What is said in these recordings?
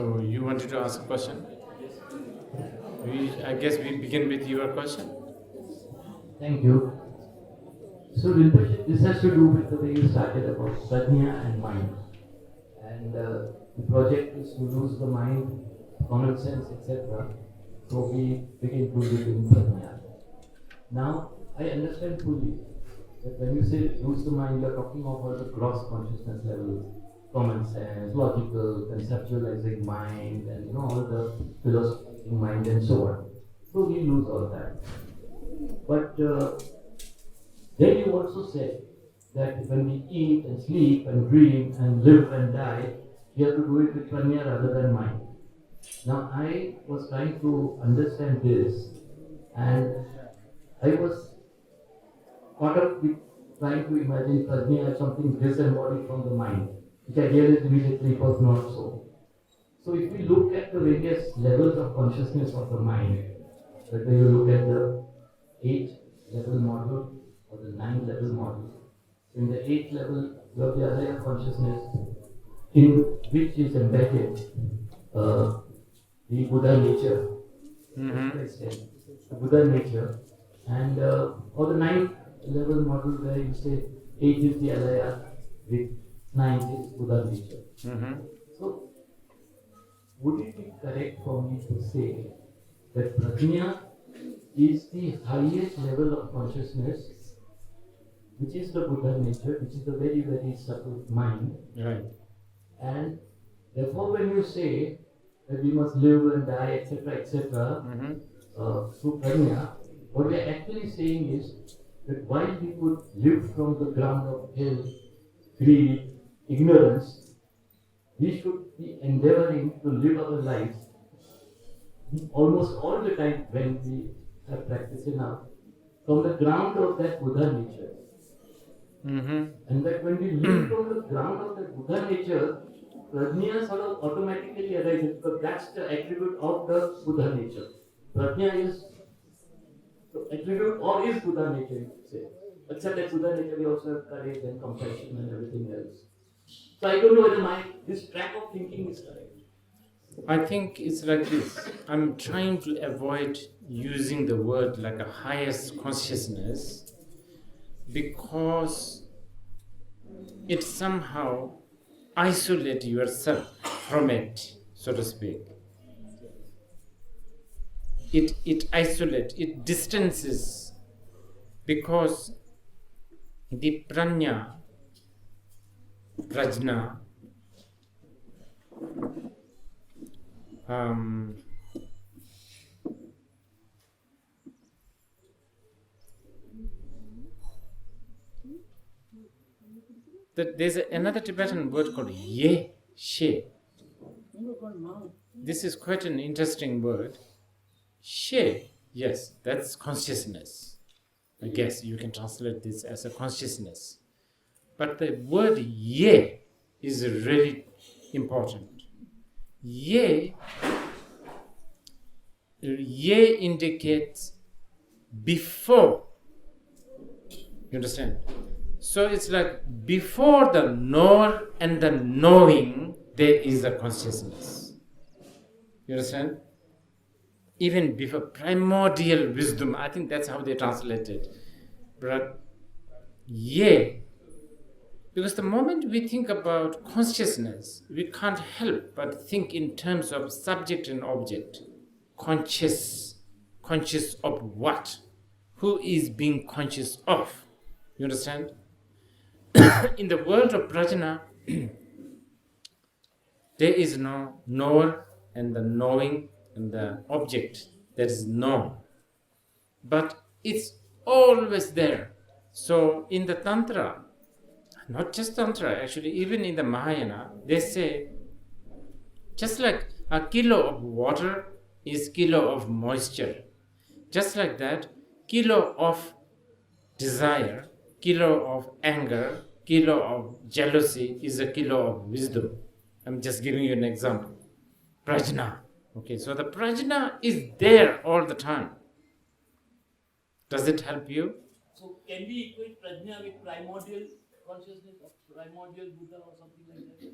So you wanted to ask a question? I guess we begin with your question. Thank you. So Rinpoche, this has to do with the way you started about Prajna and mind. And the project is to lose the mind, common sense, etc. So we begin to live in Prajna. Now, I understand fully that when you say lose the mind, you are talking of all the gross consciousness levels, common sense, logical, conceptualizing mind, and all the philosophizing mind and so on. So we lose all that. But then you also said that when we eat and sleep and dream and live and die, we have to do it with prajna rather than mind. Now I was trying to understand this, and I was caught up with trying to imagine prajna as something disembodied from the mind, which I realized immediately was not so. So if we look at the various levels of consciousness of the mind, whether you look at the 8-level model or the 9-level model, in the 8th level you have the alaya consciousness in which is embedded the Buddha nature, the Buddha nature, and or the 9th-level model where you say 8 is the alaya, with 9 is Buddha nature. So would it be correct for me to say that prajna is the highest level of consciousness, which is the Buddha nature, which is the very, very subtle mind. Right. And therefore, when you say that we must live and die, etc., through prajna, what we are actually saying is that while we could live from the ground of hell, greed, ignorance, we should be endeavoring to live our lives almost all the time when we have practiced enough from the ground of that Buddha nature. And that when we live from the ground of that Buddha nature, prajna sort of automatically arises because that's the attribute of the Buddha nature. Prajna is the attribute or is Buddha nature, you could say. Except that Buddha nature we also have courage and compassion and everything else. So I don't know whether this track of thinking is correct. I think it's like this. I'm trying to avoid using the word like a highest consciousness because it somehow isolates yourself from it, so to speak. It isolates, it distances, because the prajna, that there's another Tibetan word called ye, she. This is quite an interesting word. She, yes, that's consciousness. I guess you can translate this as a consciousness. But the word ye is really important. Ye indicates before. You understand? So it's like before the knower and the knowing, there is a consciousness. You understand? Even before primordial wisdom, I think that's how they translate it. But because the moment we think about consciousness, we can't help but think in terms of subject and object. Conscious of what? Who is being conscious of? You understand? In the world of prajna, there is no knower and the knowing and the object that is known. But it's always there. So in the Tantra, not just Tantra, actually, even in the Mahayana, they say, just like a kilo of water is kilo of moisture, just like that, kilo of desire, kilo of anger, kilo of jealousy is a kilo of wisdom. I'm just giving you an example. Prajna. Okay, so the prajna is there all the time. Does it help you? So can we equate prajna with primordial consciousness of primordial Buddha or something like that?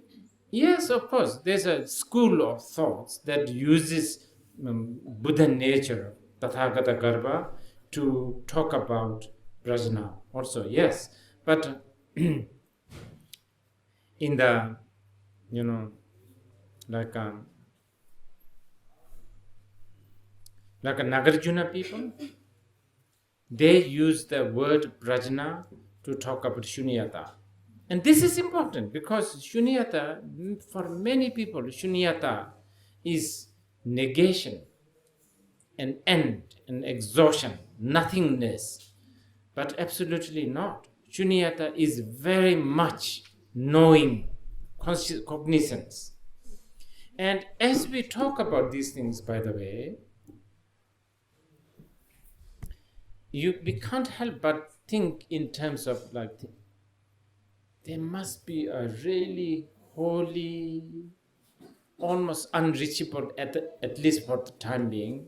Yes, of course. There's a school of thoughts that uses Buddha nature, Tathagata Garbha, to talk about Prajna also, yes. But in the, like like a Nagarjuna people, they use the word Prajna to talk about Shunyata. And this is important because Shunyata, for many people, Shunyata is negation, an end, an exhaustion, nothingness. But absolutely not. Shunyata is very much knowing, cognizance. And as we talk about these things, by the way, we can't help but think in terms of like, there must be a really holy, almost unreachable, at least for the time being,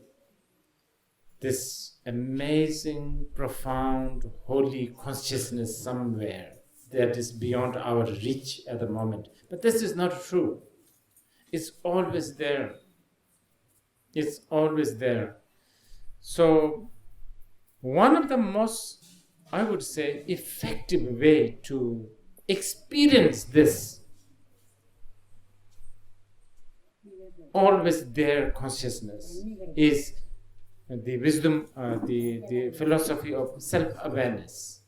this amazing, profound, holy consciousness somewhere that is beyond our reach at the moment. But this is not true. It's always there. It's always there. So one of the most, I would say, effective way to experience this always there consciousness is the wisdom, the philosophy of self-awareness.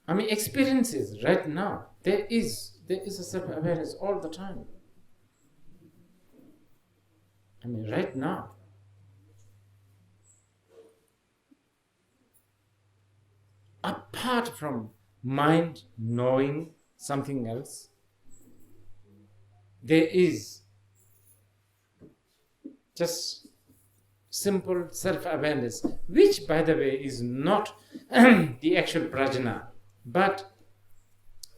I mean, experiences right now. There is a self-awareness all the time. I mean, right now. Apart from mind knowing something else, there is just simple self-awareness, which, by the way, is not the actual prajna, but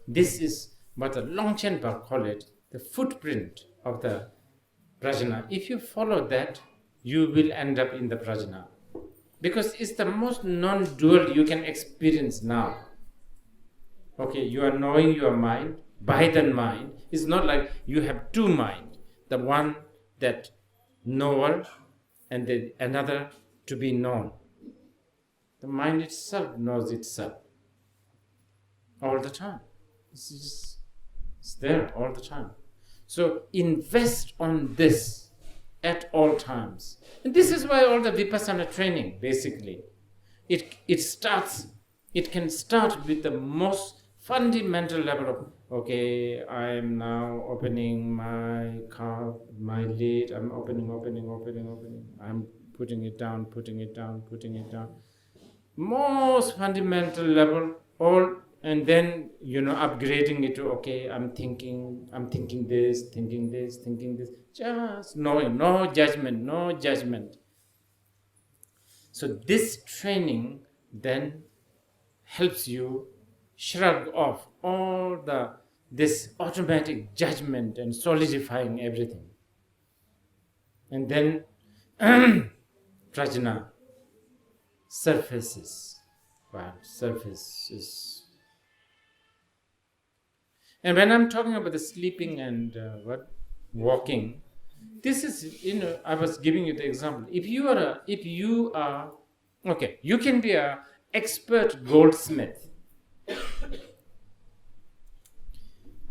this is what the Longchenpa call it, the footprint of the prajna. If you follow that, you will end up in the prajna. Because it's the most non-dual you can experience now. Okay, you are knowing your mind by the mind. It's not like you have two minds, the one that knower and the another to be known. The mind itself knows itself all the time. It's there all the time. So invest on this at all times. And this is why all the Vipassana training, basically, it can start with the most fundamental level of, okay, I am now opening my calf, my lid, I'm opening. I'm putting it down. Most fundamental level, all, and then, upgrading it to, okay, I'm thinking this. Just knowing, no judgment. So this training then helps you shrug off all this automatic judgment and solidifying everything. And then prajna surfaces. And when I'm talking about the sleeping and walking, this is, I was giving you the example. If you are, okay, you can be an expert goldsmith.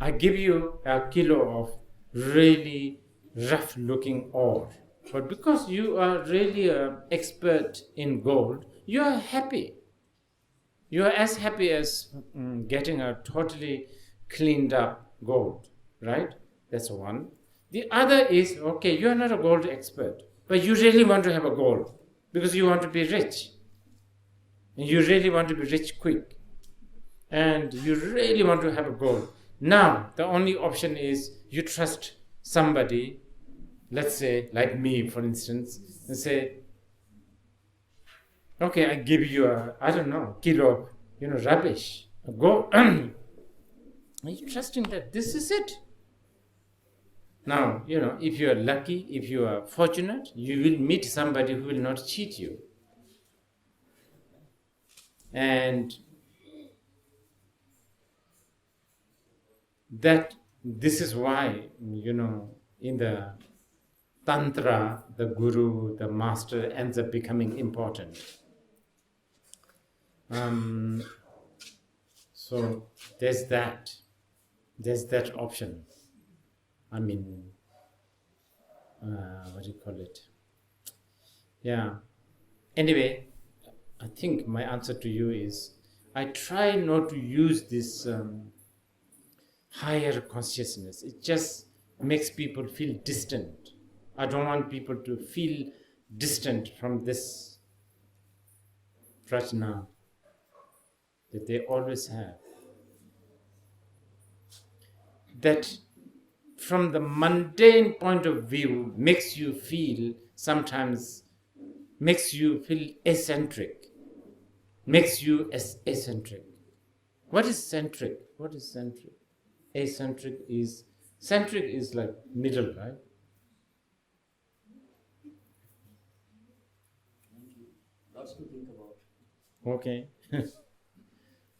I give you a kilo of really rough looking ore. But because you are really an expert in gold, you are happy. You are as happy as getting a totally cleaned up gold, right? That's one. The other is, okay, you are not a gold expert, but you really want to have a gold because you want to be rich. And you really want to be rich quick. And you really want to have a gold. Now, the only option is you trust somebody, let's say, like me, for instance, and say, okay, I give you kilo of, rubbish, a gold. Are you trusting that this is it? Now, if you are lucky, if you are fortunate, you will meet somebody who will not cheat you. And that this is why, in the Tantra, the guru, the master ends up becoming important. So there's that option. I mean, what do you call it? Yeah. Anyway, I think my answer to you is I try not to use this higher consciousness. It just makes people feel distant. I don't want people to feel distant from this Prajna that they always have. That from the mundane point of view makes you feel eccentric. Makes you eccentric. What is centric? What is centric? Centric is like middle, right? Lots to think about. Okay.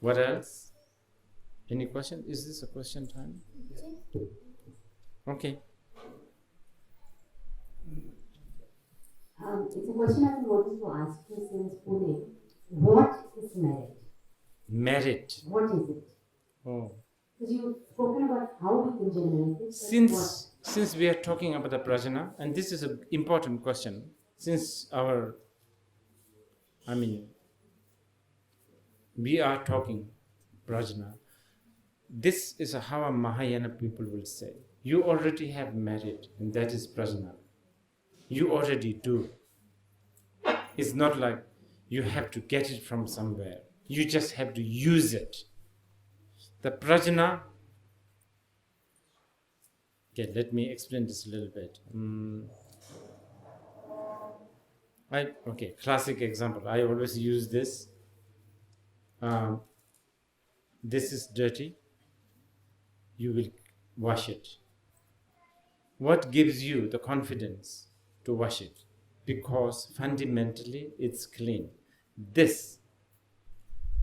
What else? Any question? Is this a question time? Okay. It's a question I've been wanting to ask you since Pune. What is merit? Merit. What is it? Oh. Because you've spoken about how we can generate it. Since we are talking about the prajna, and this is an important question, since we are talking prajna, this is how a Mahayana people will say. You already have merit, and that is prajna. You already do. It's not like you have to get it from somewhere. You just have to use it. The prajna, okay, let me explain this a little bit. Classic example. I always use this. This is dirty. You will wash it. What gives you the confidence to wash it? Because fundamentally it's clean. This,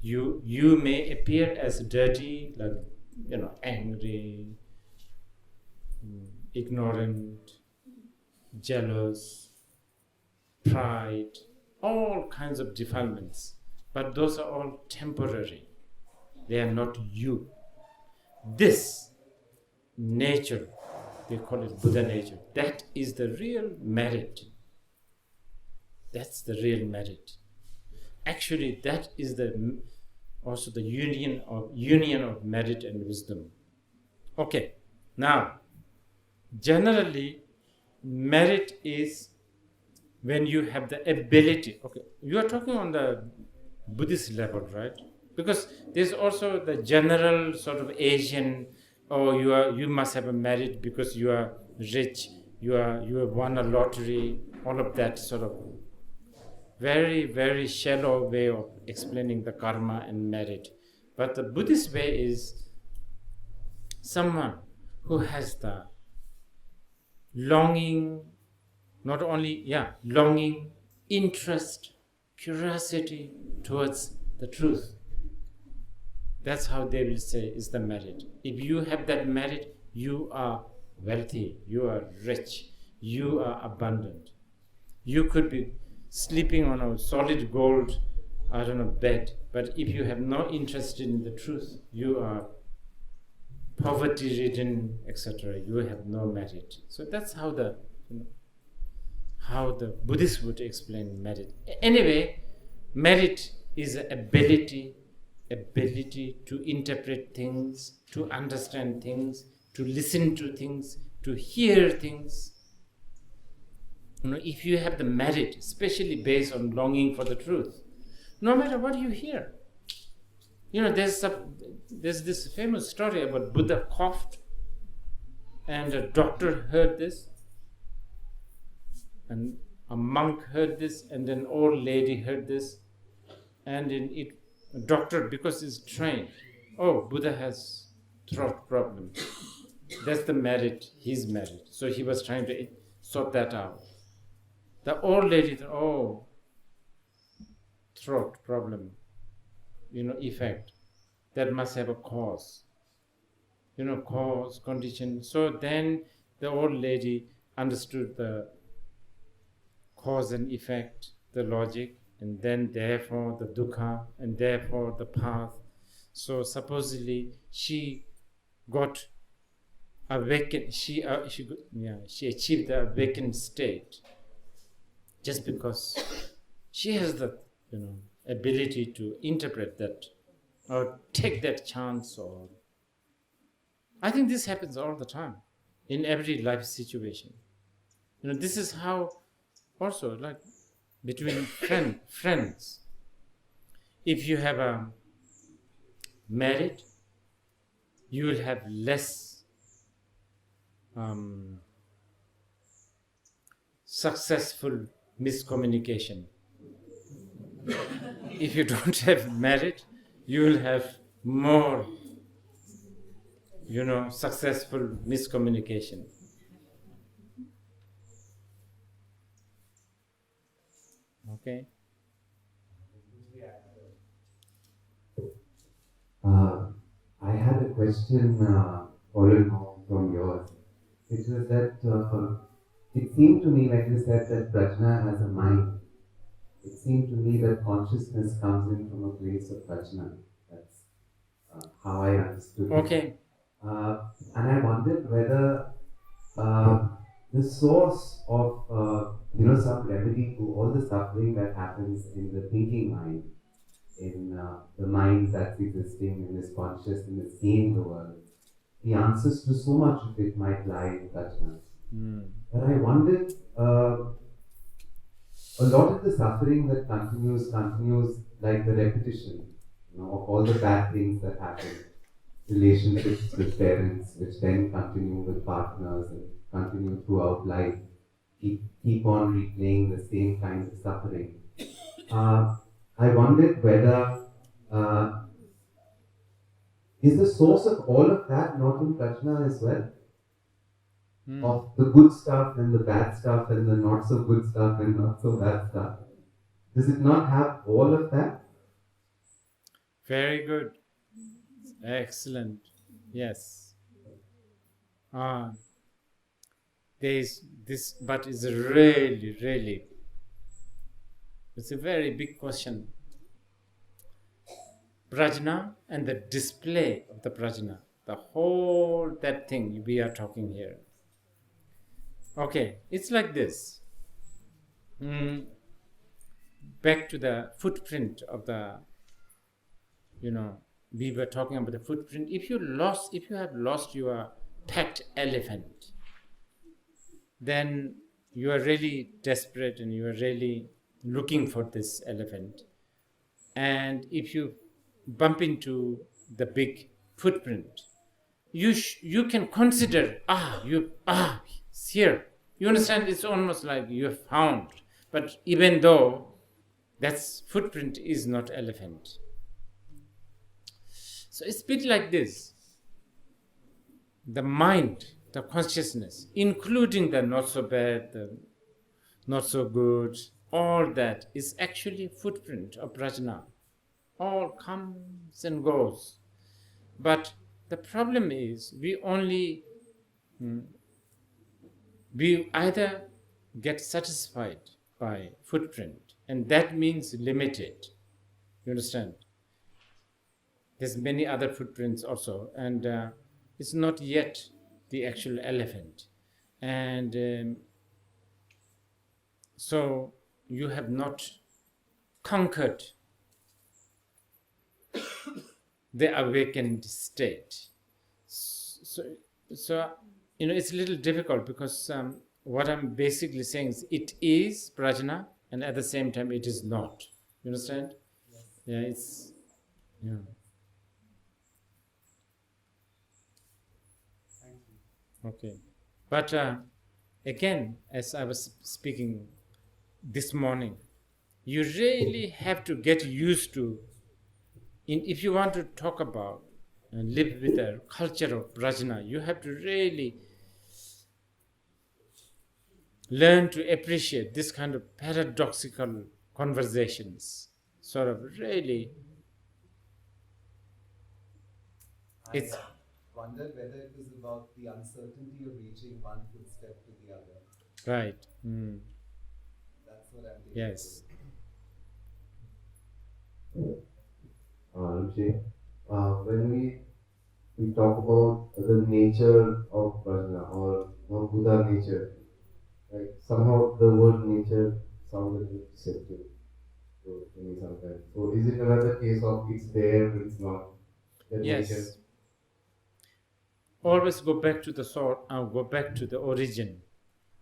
you may appear as dirty, like, angry, ignorant, jealous, pride, all kinds of defilements. But those are all temporary. They are not you. This nature, they call it Buddha nature, that is the real merit. That's the real merit. Actually, that is also the union of merit and wisdom. Okay, now, generally, merit is when you have the ability. Okay, you are talking on the Buddhist level, right? Because there's also the general sort of Asian, you must have a merit because you are rich, you have won a lottery, all of that sort of very, very shallow way of explaining the karma and merit. But the Buddhist way is someone who has the longing, longing, interest, curiosity towards the truth. That's how they will say is the merit. If you have that merit, you are wealthy, you are rich, you are abundant. You could be sleeping on a solid gold, bed, but if you have no interest in the truth, you are poverty-ridden, etc. You have no merit. So that's how the Buddhists would explain merit. Anyway, merit is ability to interpret things, to understand things, to listen to things, to hear things. If you have the merit, especially based on longing for the truth, no matter what you hear. There's this famous story about Buddha coughed, and a doctor heard this, and a monk heard this, and an old lady heard this, and a doctor, because he's trained, Buddha has throat problem. That's the merit, his merit. So he was trying to sort that out. The old lady thought, throat problem, effect. That must have a cause. cause, condition. So then the old lady understood the cause and effect, the logic, and then therefore the dukkha, and therefore the path. So supposedly she got awakened. She achieved the awakened state just because she has the ability to interpret that or take that chance. Or I think this happens all the time in every life situation. This is how also, like between friends, if you have a married, you will have less successful miscommunication. If you don't have merit, you will have more successful miscommunication. Okay. I had a question following on from yours. It was that it seemed to me, like you said, that Prajna has a mind. It seemed to me that consciousness comes in from a place of Prajna. That's how I understood it. Okay. And I wondered whether the source of some remedy to all the suffering that happens in the thinking mind, in the mind that's existing in this conscious, in the seeing the world, the answers to so much of it might lie in Prajna. But I wondered, a lot of the suffering that continues like the repetition, of all the bad things that happen, relationships with parents, which then continue with partners and continue throughout life, keep on replaying the same kind of suffering. I wondered whether is the source of all of that not in Prajna as well? Of the good stuff and the bad stuff and the not so good stuff and not so bad stuff. Does it not have all of that? Very good. Excellent. Yes. There is this, but it's really, it's a very big question. Prajna and the display of the prajna, the whole that thing we are talking here. Okay, it's like this. Back to the footprint of the, we were talking about the footprint. If you have lost your pet elephant, then you are really desperate and you are really looking for this elephant. And if you bump into the big footprint, you can consider, it's here. You understand? It's almost like you have found. But even though that footprint is not elephant. So it's a bit like this. The mind, the consciousness, including the not so bad, the not so good, all that is actually footprint of prajna. All comes and goes. But the problem is we either get satisfied by footprint, and that means limited. You understand? There's many other footprints also, and it's not yet the actual elephant. And so you have not conquered the awakened state. So it's a little difficult because what I'm basically saying is it is prajna and at the same time it is not. You understand? Yes. Okay. But again, as I was speaking this morning, you really have to get used to, if you want to talk about and live with a culture of prajna, you have to really learn to appreciate this kind of paradoxical conversations. Sort of really, wondered whether it was about the uncertainty of reaching one footstep to the other. Right. Mm. That's what I'm taking. Yes. Ruchi, when we talk about the nature of Prajna or Buddha nature, like somehow the word nature sounds a bit deceptive to me sometimes. So is it another case of it's there but it's not? The nature? Yes. Always go back to the source, go back to the origin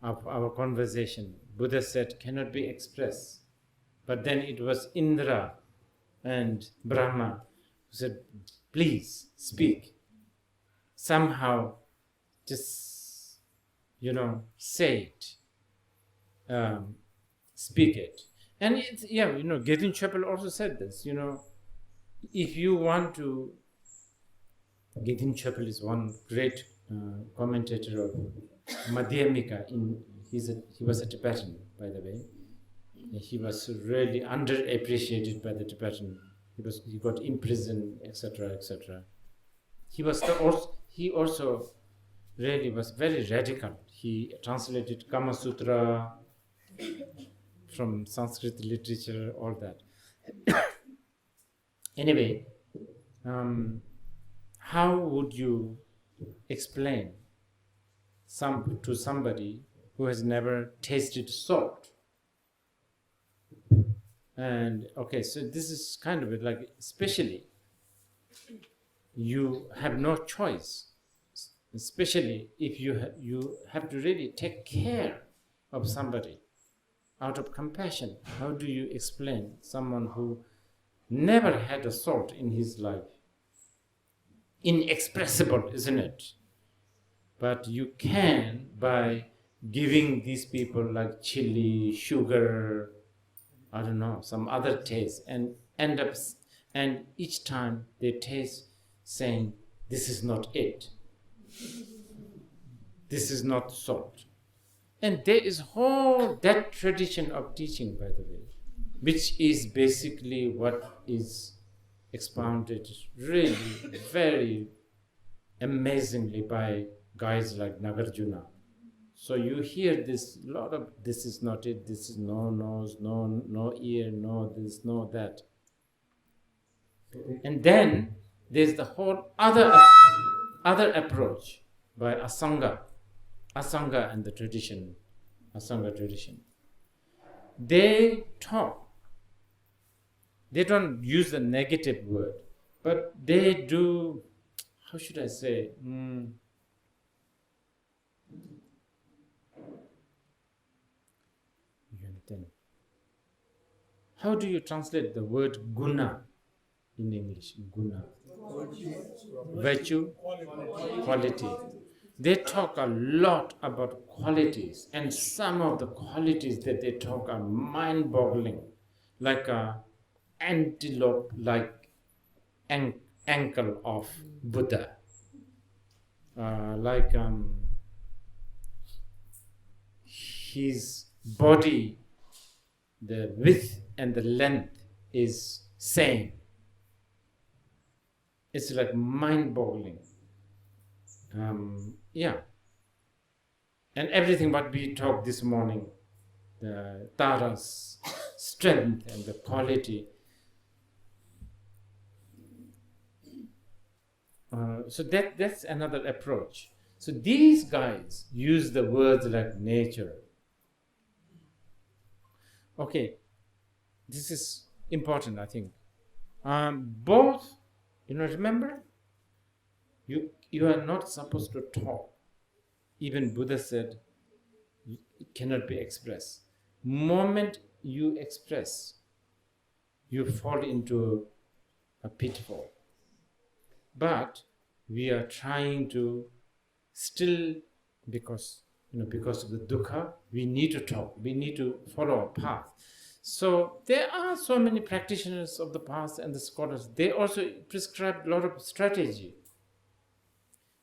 of our conversation. Buddha said cannot be expressed. But then it was Indra and Brahma who said, please speak. Somehow just, say it. Speak it. And it's, Gethin Chapel also said this, if you want to, Gethin Chapel is one great commentator of Madhyamika. He was a Tibetan, by the way. He was really underappreciated by the Tibetan. He got imprisoned, etc., etc. He also really was very radical. He translated Kama Sutra from Sanskrit literature, all that. Anyway, how would you explain to somebody who has never tasted salt? And okay, so this is kind of like, especially you have no choice, especially if you have to really take care of somebody out of compassion. How do you explain someone who never had a salt in his life? Inexpressible, isn't it? But you can by giving these people like chili, sugar, I don't know, some other taste, and and each time they taste saying, this is not it. This is not salt. And there is that tradition of teaching, by the way, which is basically what is expounded really very amazingly by guys like Nagarjuna. So you hear this lot of, this is not it, this is no nose, no ear, no this, no that. And then there's the whole other approach by Asanga and the tradition, Asanga tradition. They talk. They don't use the negative word, but they do, how should I say? How do you translate the word guna in English? Guna. Virtue, quality. They talk a lot about qualities, and some of the qualities that they talk are mind-boggling, like a antelope-like ankle of Buddha, his body, the width and the length is same. It's like mind-boggling. And everything what we talked this morning, the Tara's strength and the quality. So that's another approach. So these guys use the words like nature. Okay, this is important, I think. Both, remember, you are not supposed to talk. Even Buddha said, it cannot be expressed. Moment you express, you fall into a pitfall. But we are trying to still, because of the dukkha, we need to talk. We need to follow a path. So there are so many practitioners of the past and the scholars. They also prescribe a lot of strategy.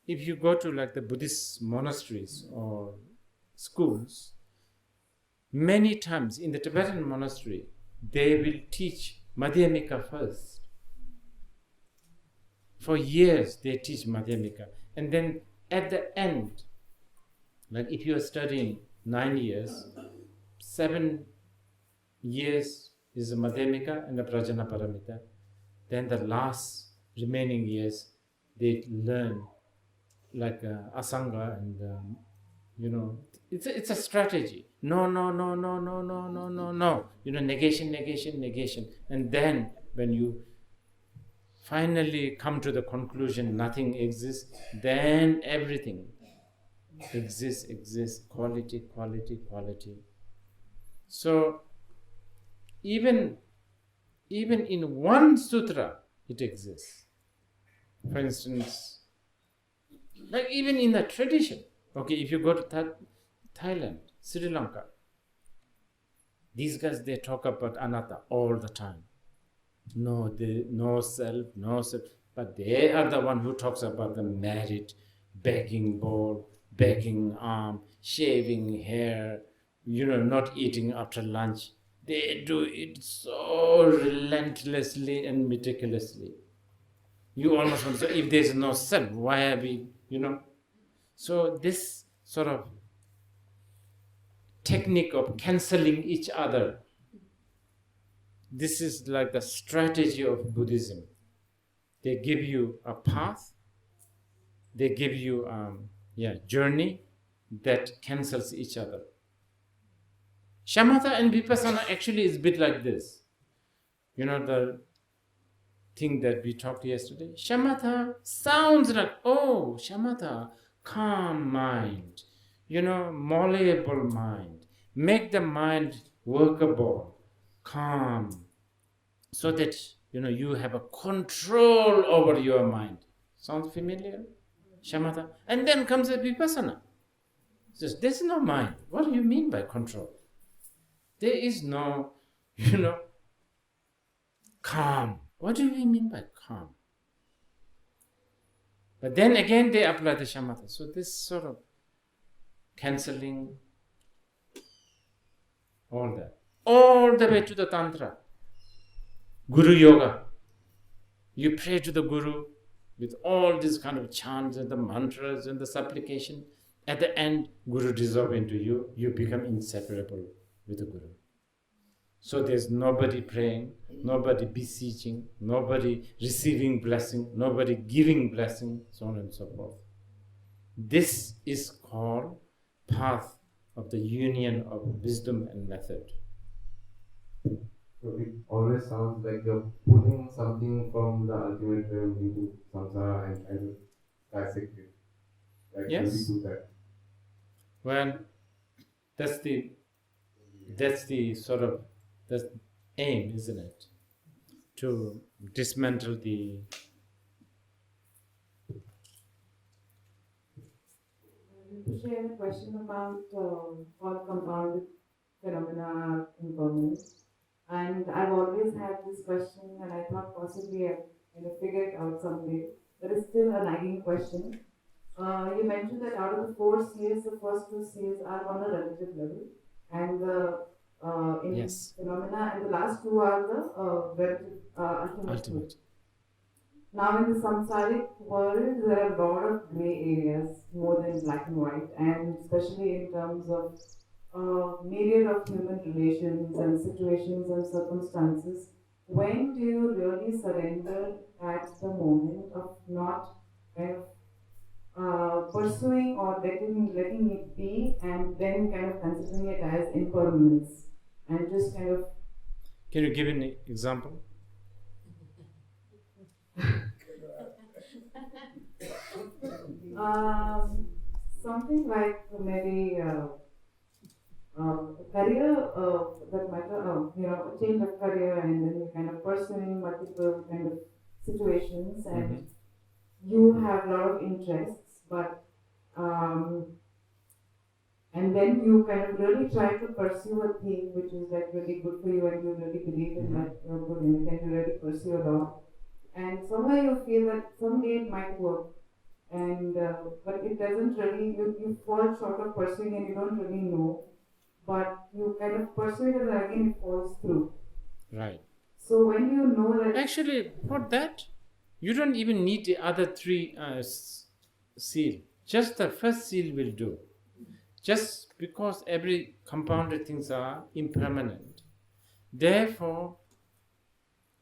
If you go to like the Buddhist monasteries or schools, many times in the Tibetan monastery, they will teach Madhyamika first. For years they teach Madhyamika. And then at the end, like if you are studying 9 years, 7 years is the Madhyamika and the Prajna Paramita. Then the last remaining years, they learn like Asanga and it's a strategy. No, negation. And then when you finally come to the conclusion nothing exists, then everything exists, quality. So even in one sutra it exists. For instance, like even in the tradition, okay, if you go to Thailand, Sri Lanka, these guys, they talk about anatta all the time. No self, but they are the one who talks about the merit, begging bowl, begging arm, shaving hair, not eating after lunch. They do it so relentlessly and meticulously. You almost want to say, if there's no self, why are we, So this sort of technique of cancelling each other, this is like the strategy of Buddhism. They give you a path, they give you journey that cancels each other. Shamatha and Vipassana actually is a bit like this. The thing that we talked yesterday. Shamatha sounds like, shamatha, calm mind, malleable mind. Make the mind workable, calm, so that, you have a control over your mind. Sounds familiar? Shamatha. And then comes the Vipassana. Says, there's no mind. What do you mean by control? There is no, calm. What do we mean by calm? But then again they apply the shamatha. So this sort of cancelling, all that. All the way to the Tantra. Guru Yoga. You pray to the Guru with all these kind of chants and the mantras and the supplication. At the end, Guru dissolves into you. You become inseparable with the Guru. So there's nobody praying, nobody beseeching, nobody receiving blessing, nobody giving blessing, so on and so forth. This is called path of the union of wisdom and method. So it always sounds like you're pulling something from the ultimate realm into samsara and dissect it. Like Yes. Really do that. Well, that's the sort of the aim, isn't it? To dismantle the Share a question about all compounded phenomena impermanence. And I've always had this question, and I thought possibly I kind of figure it out someday, but it's still a nagging question. You mentioned that out of the 4 seers, the first 2 seers are on a relative level, and the in Yes. phenomena, and the last 2 are the relative ultimate. ultimate. Now in the samsaric world, there are a lot of grey areas, more than black and white, and especially in terms of myriad of human relations and situations and circumstances. When do you really surrender at the moment of not kind of pursuing or letting it be, and then kind of considering it as impermanence, and just kind of Can you give an example? something like maybe career that matter, a change of career, and then you're kind of pursuing multiple kind of situations, and you have a lot of interests, but and then you kind of really try to pursue a thing which is like really good for you, and you really believe in that you're good in it, and you really pursue a lot, and somewhere you feel that someday it might work, and but it doesn't really, you fall short of pursuing, and you don't really know, but you kind of pursue it, and again it falls through. Right. So when you know that Actually, for that, you don't even need the other 3 seal. Just the first seal will do. Just because every compounded things are impermanent. Therefore,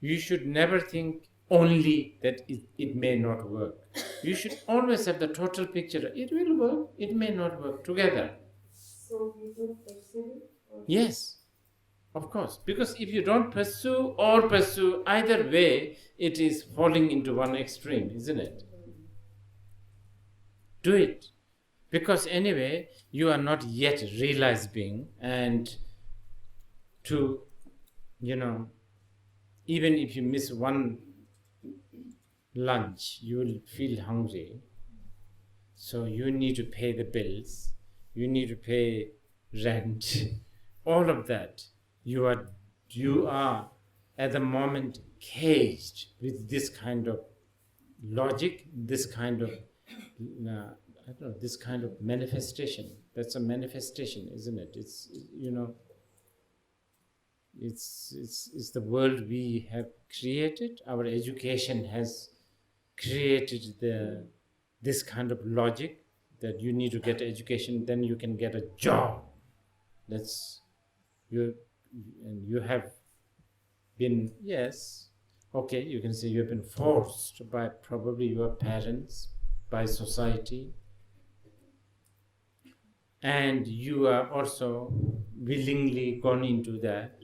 you should never think only that it may not work. You should always have the total picture. It will work, it may not work, together. So we should pursue it? Or Yes, of course. Because if you don't pursue or pursue, either way, it is falling into one extreme, isn't it? Do it. Because anyway, you are not yet realized being, and to, even if you miss one lunch, you will feel hungry. So you need to pay the bills, you need to pay rent, all of that. You are at the moment caged with this kind of logic, this kind of this kind of manifestation. That's a manifestation, isn't it? It's it's the world we have created. Our education has created this kind of logic that you need to get education, then you can get a job. That's you have been, yes, okay, you can say you have been forced by probably your parents, by society, and you are also willingly gone into that,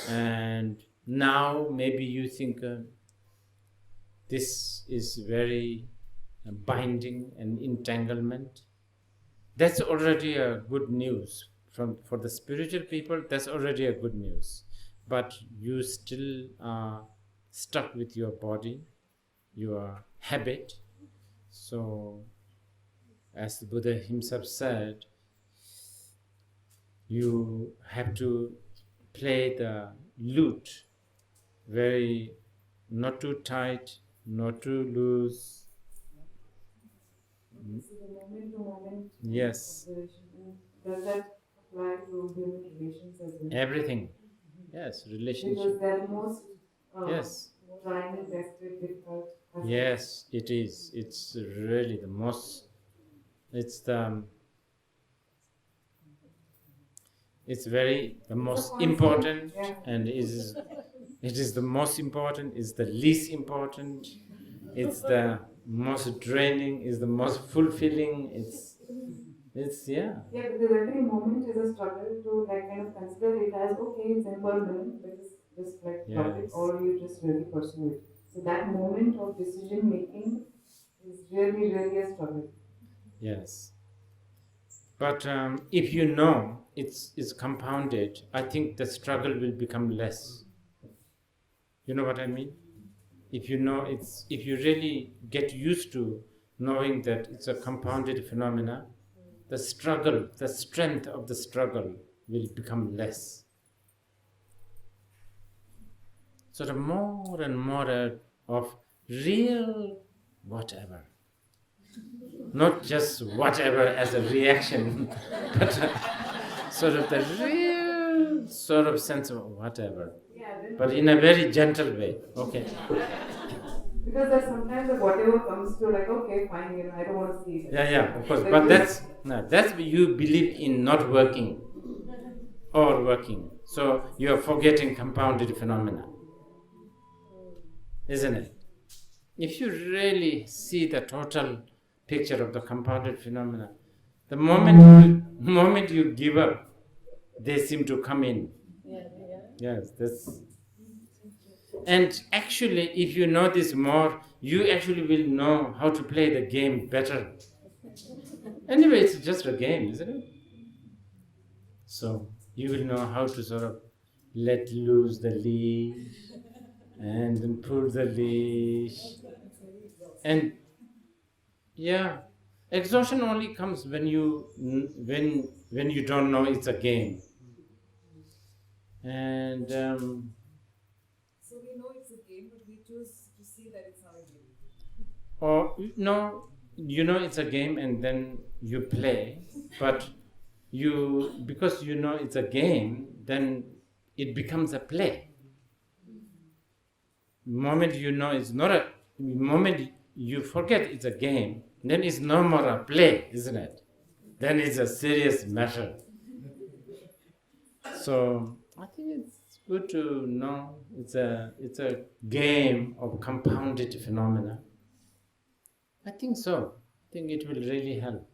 and now maybe you think this is very binding and entanglement. That's already a good news. For the spiritual people, that's already a good news. But you still are stuck with your body, your habit. So, as the Buddha himself said, you have to play the lute very, not too tight, not too loose. this is a moment to moment Yes, observation. And does that apply to human relations as well? everything. Yes, relationship. Because they're the most Yes. trying and tested, difficult. aspects. Yes, it is. It's really the most. It's the most constant, important, yeah. and it is the most important. It's the least important. It's the most draining. It's the most fulfilling. It's yeah. Yeah, because every moment is a struggle to kind of consider it as okay, it's impermanent, but it's just drop it, Yes. or you just really pursue it. So that moment of decision making is really, really a struggle. Yes. But if you know it's compounded, I think the struggle will become less. You know what I mean? If you really get used to knowing that it's a compounded phenomena, the struggle, the strength of the struggle will become less. So the more and more of real whatever. Not just whatever as a reaction, but sort of the real sort of sense of whatever, but in a very gentle way. Okay. Because there's sometimes that whatever comes to okay, fine, I don't want to see it. Yeah, of course. But that's you believe in not working or working. So you are forgetting compounded phenomena, isn't it? If you really see the total picture of the compounded phenomena, the moment you give up, they seem to come in. Yes, that's. And actually, if you know this more, you actually will know how to play the game better. Anyway, it's just a game, isn't it? So you will know how to sort of let loose the leash and then pull the leash. And yeah, exhaustion only comes when you don't know it's a game. And So we know it's a game, but we choose to see that it's not a game. or no, you know it's a game and then you play, but because you know it's a game, then it becomes a play. Moment you know it's not a moment you forget it's a game, then it's no more a play, isn't it? Then it's a serious matter. So I think it's good to know it's a game of compounded phenomena. I think so. I think it will really help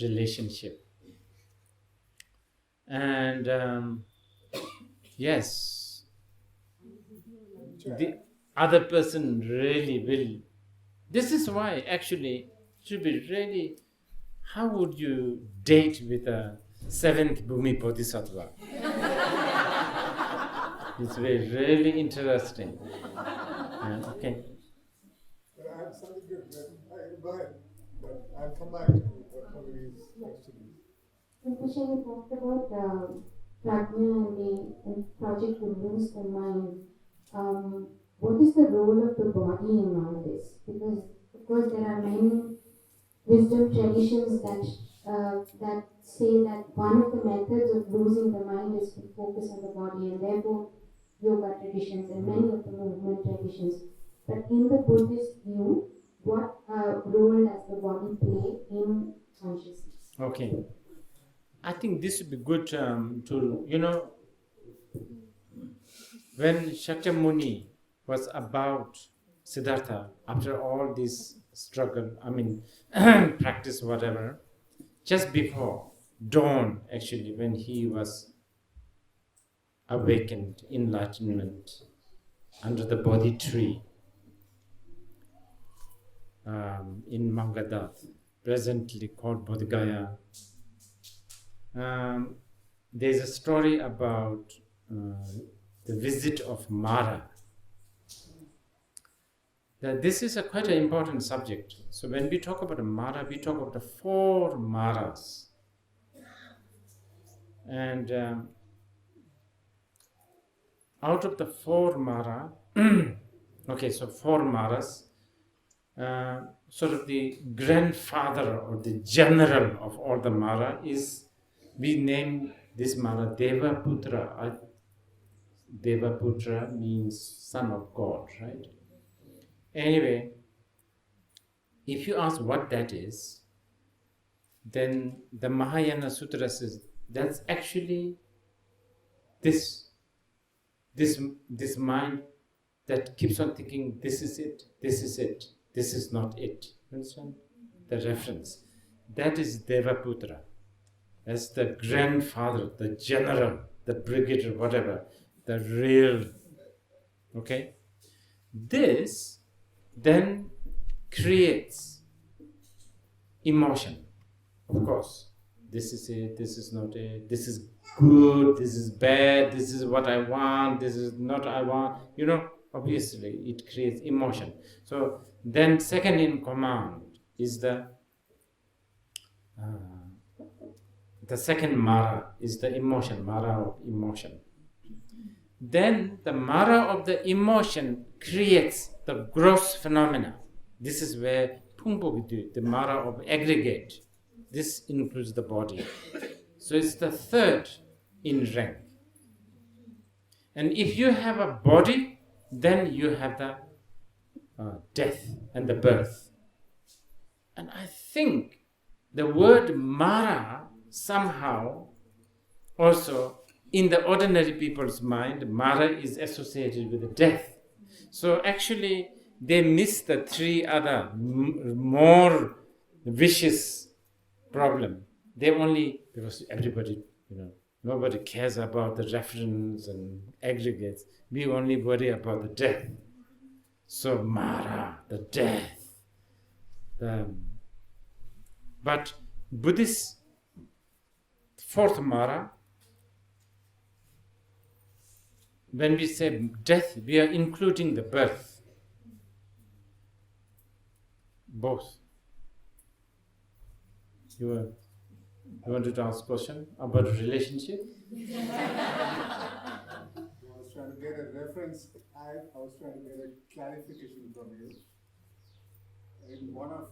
relationship. And yes, the other person really will. This is why actually it should be really. How would you date with a seventh Bhumi Bodhisattva? It's very really interesting. Okay. But I have something good. Go ahead. But I'll come back to whatever is next to me. Rinpoche, you talked about Prajna and the project to lose the mind. What is the role of the body in all this? Because, of course, there are many wisdom traditions that say that one of the methods of losing the mind is to focus on the body, and therefore yoga traditions and many of the movement traditions. But in the Buddhist view, what role does the body play in consciousness? Okay. I think this would be good to, when Shakyamuni was about Siddhartha, after all this struggle, practice, whatever, just before dawn, actually, when he was awakened, enlightenment, under the Bodhi tree in Mangadath, presently called Bodhgaya. There's a story about the visit of Mara. This is quite an important subject. So when we talk about a Mara, we talk about the 4 Maras. And out of the 4 Mara, okay, so 4 Maras, sort of the grandfather or the general of all the Mara is, we name this Mara Devaputra. Devaputra means son of God, right? Anyway, if you ask what that is, then the Mahayana Sutra says that's actually this mind that keeps on thinking, this is it, this is it, this is not it. Understand? The reference. That is Devaputra. That's the grandfather, the general, the brigadier, whatever, the real. Okay? This then creates emotion. Of course, this is it, this is not it, this is good, this is bad, this is what I want, this is not I want. Obviously it creates emotion. So then second in command is the second Mara is the emotion, Mara of emotion. Then the Mara of the emotion creates the gross phenomena. This is where Pumpovidu, the Mara of aggregate. This includes the body. So it's the third in rank. And if you have a body, then you have the death and the birth. And I think the word Mara somehow also in the ordinary people's mind, Mara is associated with the death. So actually they miss the 3 other more vicious problem. They only, because everybody, nobody cares about the reference and aggregates. We only worry about the death. So Mara, the death. But Buddhist 4th Mara, when we say death, we are including the birth. Both. You wanted to ask a question about relationship? I was trying to get a reference. I was trying to get a clarification from you. In about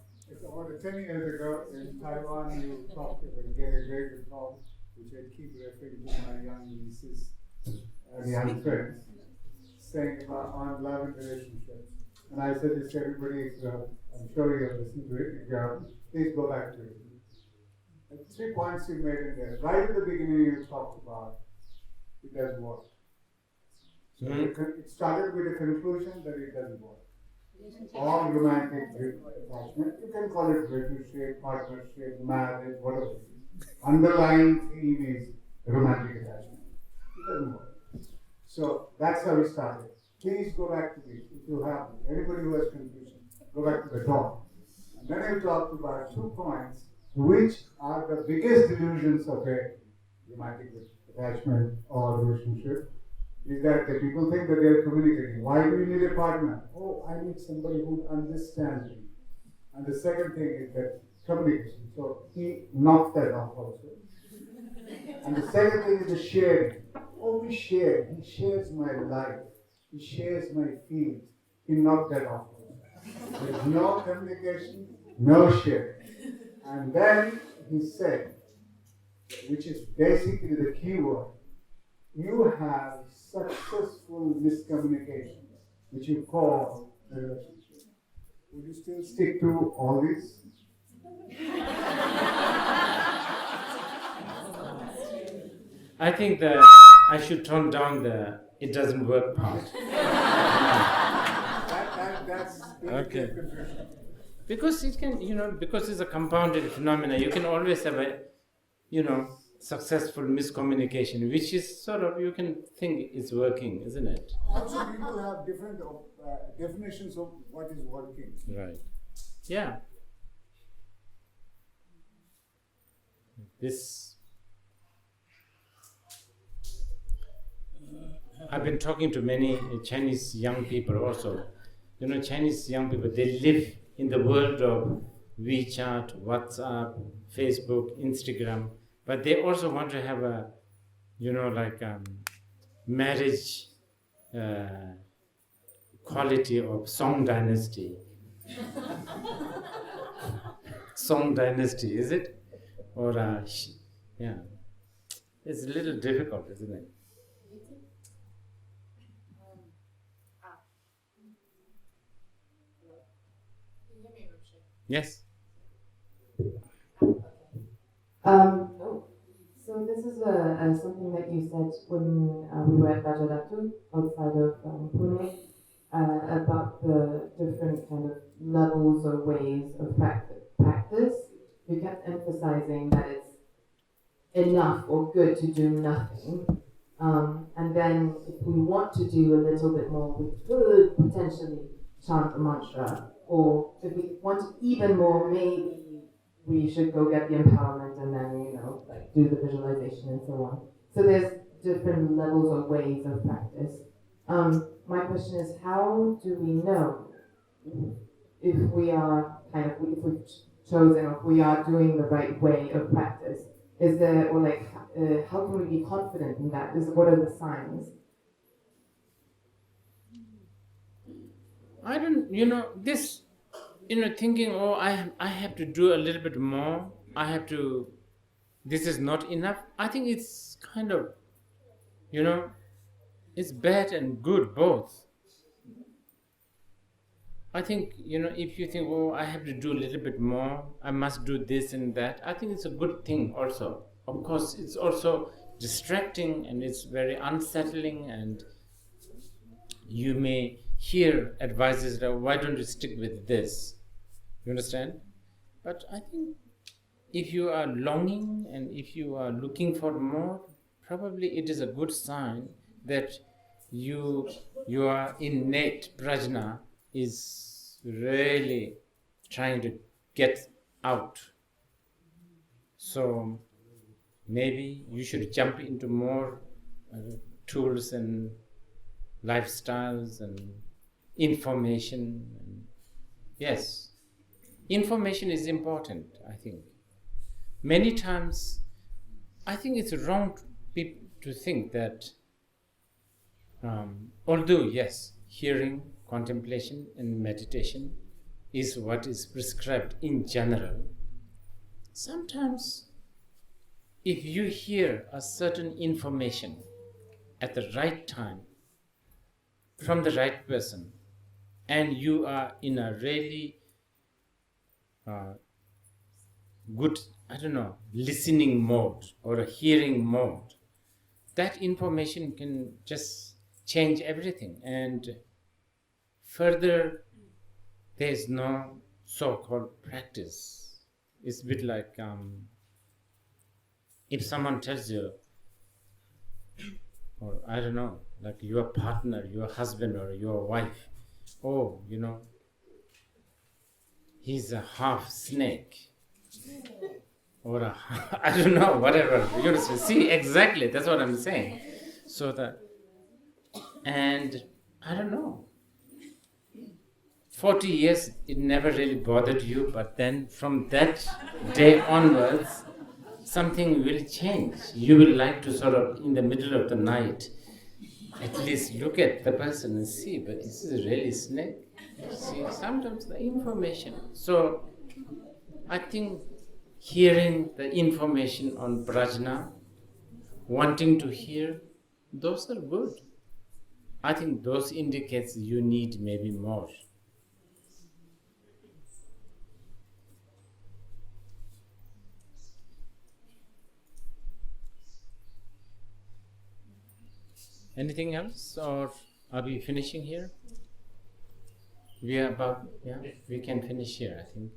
10 years ago in Taiwan, you talked about a great talk, which I keep referring to my young nieces and young friends, saying about on love and relationships. And I said this to everybody, I'm sure you have listened to it. If you have, please go back to it. The 3 points you made in there. Right at the beginning, you talked about it does work. So it started with a conclusion that it doesn't work. All romantic attachment, you can call it relationship, partnership, marriage, whatever it is. Underlying theme is romantic attachment. It doesn't work. So that's how we started. Please go back to this. If you have anybody who has confusion, go back to the talk. And then I talked about 2 points, which are the biggest delusions of a romantic attachment or relationship. Is that the people think that they are communicating. Why do you need a partner? Oh, I need somebody who understands me. And the second thing is that communication. So he knocked that off also. And the second thing is the sharing. Oh, we share. He shares my life. He shares my feelings. He knocked that off also. There's no communication, no sharing. And then he said, which is basically the key word, you have successful miscommunication, which you call the relationship. Would you still stick to all this? I think that I should tone down the it doesn't work part. That's Okay. Because it can, because it's a compounded phenomenon, you can always have a, successful miscommunication, which is sort of, you can think it's working, isn't it? Also, people have different definitions of what is working. Right. Yeah. I've been talking to many Chinese young people also. Chinese young people, they live in the world of WeChat, WhatsApp, Facebook, Instagram, but they also want to have a, marriage quality of Song Dynasty. Song Dynasty, is it? Or, yeah. It's a little difficult, isn't it? Yes. So this is something that you said when we were at Rajadatu outside of Pune about the different kind of levels or ways of practice. You kept emphasizing that it's enough or good to do nothing. And then if we want to do a little bit more, we could potentially chant a mantra. Or if we want even more, maybe we should go get the empowerment and then, do the visualization and so on. So there's different levels or ways of practice. My question is, how do we know if we are if we've chosen or if we are doing the right way of practice? Is there, or how can we be confident in that? What are the signs? I don't, this, thinking, I have to do a little bit more, this is not enough. I think it's kind of, it's bad and good both. I think, if you think, I have to do a little bit more, I must do this and that, I think it's a good thing also. Of course, it's also distracting and it's very unsettling, and you may hear advices that why don't you stick with this? You understand? But I think if you are longing and if you are looking for more, probably it is a good sign that your innate prajna is really trying to get out. So maybe you should jump into more tools and lifestyles and information. Yes, information is important, I think. Many times, I think it's wrong to think that, although, yes, hearing, contemplation, and meditation is what is prescribed in general, sometimes if you hear a certain information at the right time, from the right person, and you are in a really good, I don't know, listening mode or a hearing mode, that information can just change everything. And further, there's no so-called practice. It's a bit like if someone tells you, or I don't know, like your partner, your husband or your wife, oh, you know, he's a half snake. Or a, I don't know, whatever. You know, see, exactly, that's what I'm saying. So that, and I don't know, 40 years it never really bothered you, but then from that day onwards, something will change. You will like to sort of, in the middle of the night, at least look at the person and see, but this is really snake. See, sometimes the information. So I think hearing the information on Prajna, wanting to hear, those are good. I think those indicates you need maybe more. Anything else, or are we finishing here? We are about, yeah, we can finish here, I think.